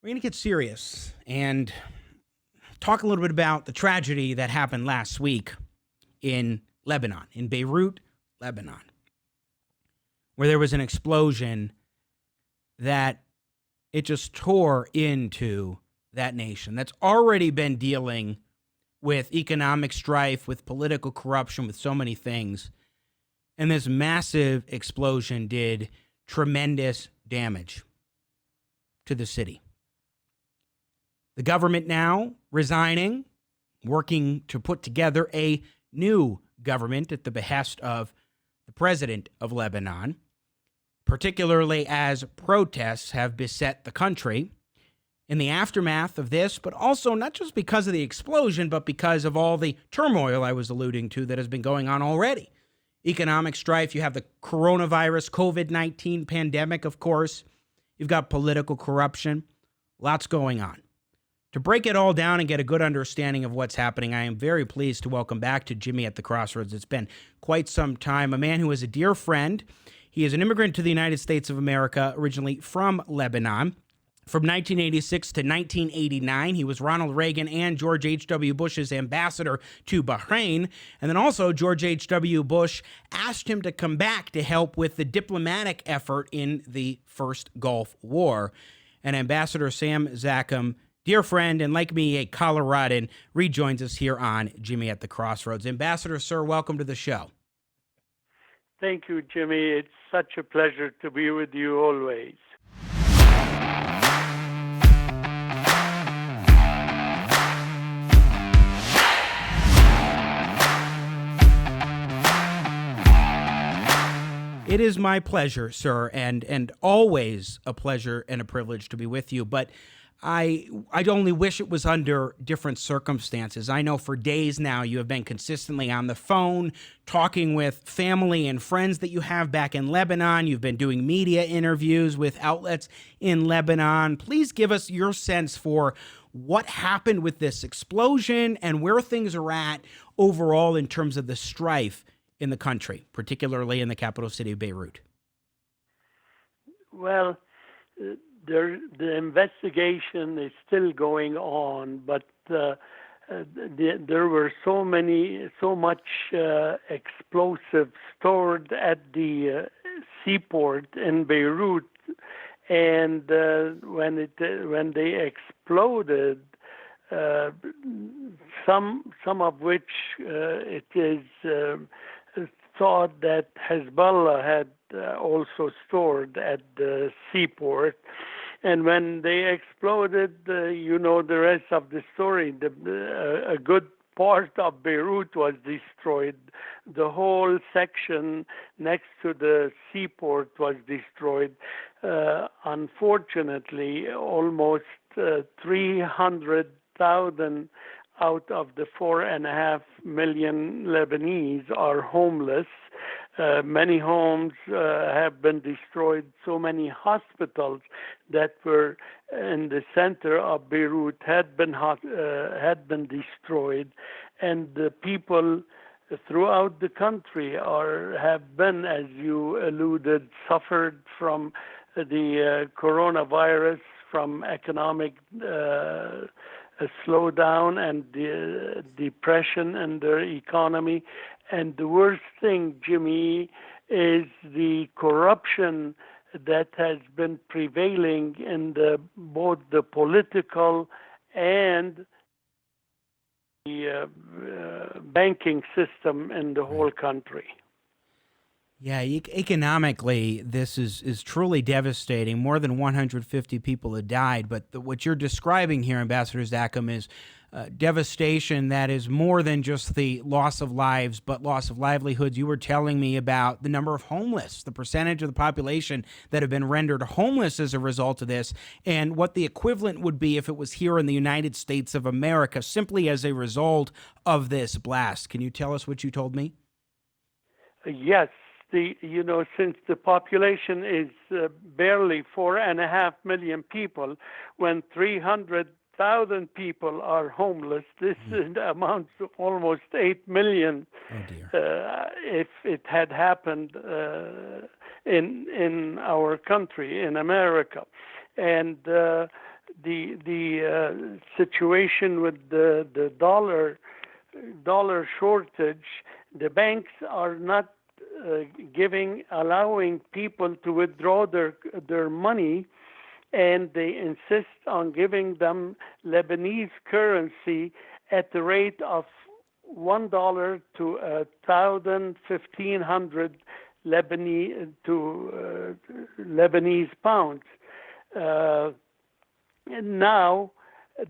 We're going to get serious and talk a little bit about the tragedy that happened last week in Lebanon, in Beirut, Lebanon, where there was an explosion that it just tore into that nation that's already been dealing with economic strife, with political corruption, with so many things. And this massive explosion did tremendous damage to the city. The government now resigning, working to put together a new government at the behest of the president of Lebanon, particularly as protests have beset the country in the aftermath of this, but also not just because of the explosion, but because of all the turmoil I was alluding to that has been going on already. Economic strife, you have the coronavirus, COVID-19 pandemic, of course. You've got political corruption, lots going on. To break it all down and get a good understanding of what's happening, I am very pleased to welcome back to Jimmy at the Crossroads. It's been quite some time. A man who is a dear friend. He is an immigrant to the United States of America, originally from Lebanon. From 1986 to 1989, he was Ronald Reagan and George H.W. Bush's ambassador to Bahrain. And then also George H.W. Bush asked him to come back to help with the diplomatic effort in the first Gulf War. And Ambassador Sam Zakhem, dear friend, and like me, a Coloradan, rejoins us here on Jimmy at the Crossroads. Ambassador, sir, welcome to the show. Thank you, Jimmy. It's such a pleasure to be with you always. It is my pleasure, sir, and always a pleasure and a privilege to be with you. But I'd only wish it was under different circumstances. I know for days now you have been consistently on the phone, talking with family and friends that you have back in Lebanon. You've been doing media interviews with outlets in Lebanon. Please give us your sense for what happened with this explosion and where things are at overall in terms of the strife in the country, particularly in the capital city of Beirut. Well, the investigation is still going on, but there were so much explosives stored at the seaport in Beirut, and when they exploded, some of which it is thought that Hezbollah had also stored at the seaport. And when they exploded, you know the rest of the story. A good part of Beirut was destroyed. The whole section next to the seaport was destroyed. Unfortunately, almost 300,000 out of the 4.5 million Lebanese are homeless. Many homes have been destroyed. So many hospitals that were in the center of Beirut had been destroyed, and the people throughout the country have been, as you alluded, suffered from the coronavirus, from economic slowdown and depression in their economy. And the worst thing, Jimmy, is the corruption that has been prevailing in both the political and the banking system in the whole country. Yeah, economically, this is truly devastating. More than 150 people have died, but what you're describing here, Ambassador Zakhem, is devastation that is more than just the loss of lives, but loss of livelihoods. You were telling me about the number of homeless, the percentage of the population that have been rendered homeless as a result of this, and what the equivalent would be if it was here in the United States of America, simply as a result of this blast. Can you tell us what you told me? Yes. Since the population is barely 4.5 million people, when 300,000 people are homeless, this amounts to almost 8 million. Oh dear. If it had happened in our country, in America. And the situation with the dollar shortage, the banks are not allowing people to withdraw their money, and they insist on giving them Lebanese currency at the rate of $1 to 1,500 Lebanese pounds. And now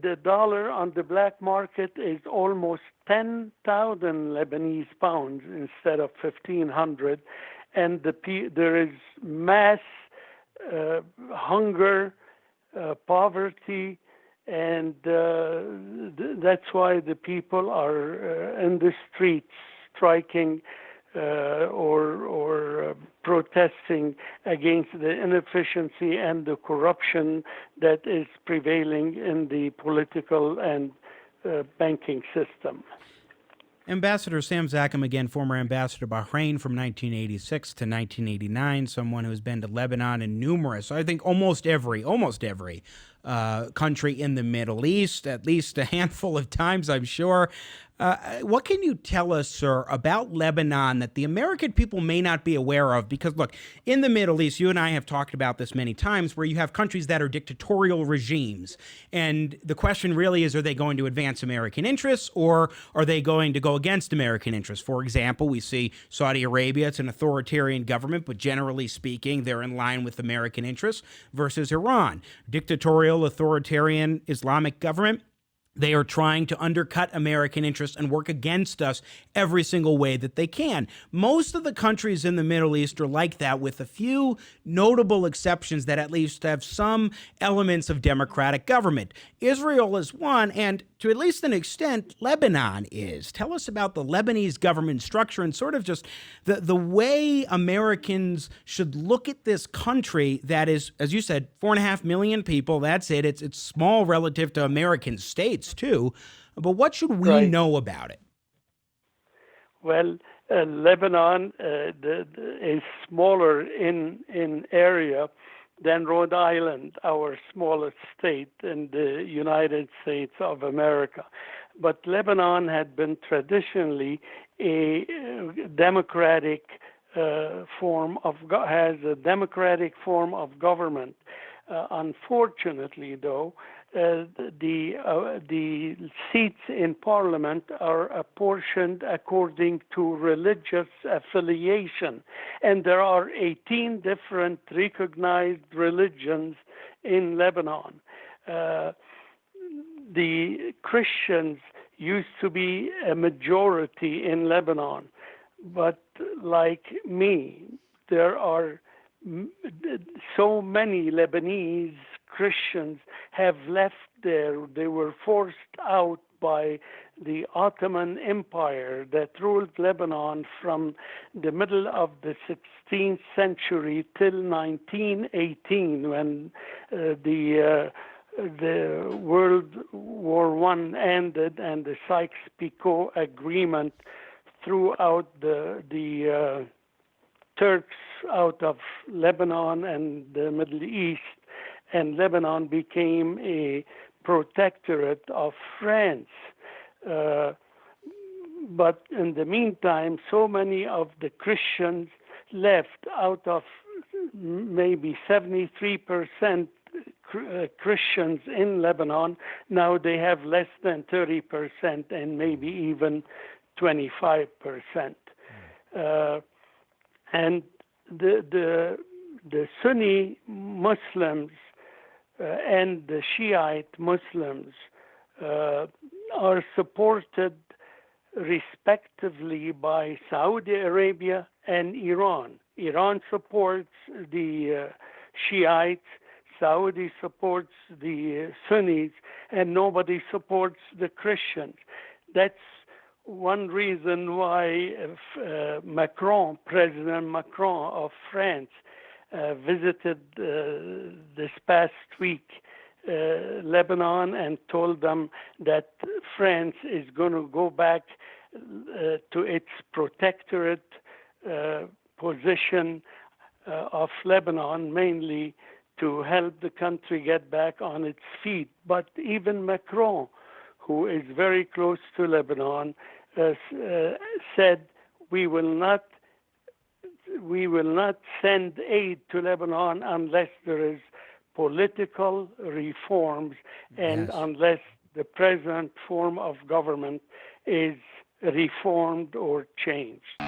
the dollar on the black market is almost 10,000 Lebanese pounds instead of 1,500, and there is mass hunger, poverty, and that's why the people are in the streets striking or protesting against the inefficiency and the corruption that is prevailing in the political and banking system. Ambassador Sam Zakhem, again, former ambassador to Bahrain from 1986 to 1989, someone who's been to Lebanon and numerous, I think almost every country in the Middle East, at least a handful of times, I'm sure. What can you tell us, sir, about Lebanon that the American people may not be aware of? Because, look, in the Middle East, you and I have talked about this many times, where you have countries that are dictatorial regimes. And the question really is, are they going to advance American interests, or are they going to go against American interests? For example, we see Saudi Arabia, it's an authoritarian government, but generally speaking, they're in line with American interests, versus Iran, dictatorial, authoritarian Islamic government. They are trying to undercut American interests and work against us every single way that they can. Most of the countries in the Middle East are like that, with a few notable exceptions that at least have some elements of democratic government. Israel is one, and to at least an extent, Lebanon is. Tell us about the Lebanese government structure and sort of just the way Americans should look at this country that is, as you said, 4.5 million people. That's it. It's small relative to American states too, but what should we know about it? Well, Lebanon is smaller in area than Rhode Island, our smallest state in the United States of America. But Lebanon had been traditionally a democratic has a democratic form of government. Unfortunately, though, the seats in parliament are apportioned according to religious affiliation, and there are 18 different recognized religions in Lebanon. The Christians used to be a majority in Lebanon, but like me, there are so many Lebanese Christians have left there. They were forced out by the Ottoman Empire that ruled Lebanon from the middle of the 16th century till 1918, when the World War I ended and the Sykes-Picot Agreement threw out the Turks out of Lebanon and the Middle East, and Lebanon became a protectorate of France. But in the meantime, so many of the Christians left. Out of maybe 73% Christians in Lebanon, now they have less than 30% and maybe even 25%. And the Sunni Muslims and the Shiite Muslims are supported respectively by Saudi Arabia and Iran. Iran supports the Shiites, Saudi supports the Sunnis, and nobody supports the Christians. That's one reason why President Macron of France, visited this past week Lebanon and told them that France is going to go back to its protectorate position of Lebanon, mainly to help the country get back on its feet. But even Macron, who is very close to Lebanon, said we will not send aid to Lebanon unless there is political reforms and Yes. unless the present form of government is reformed or changed.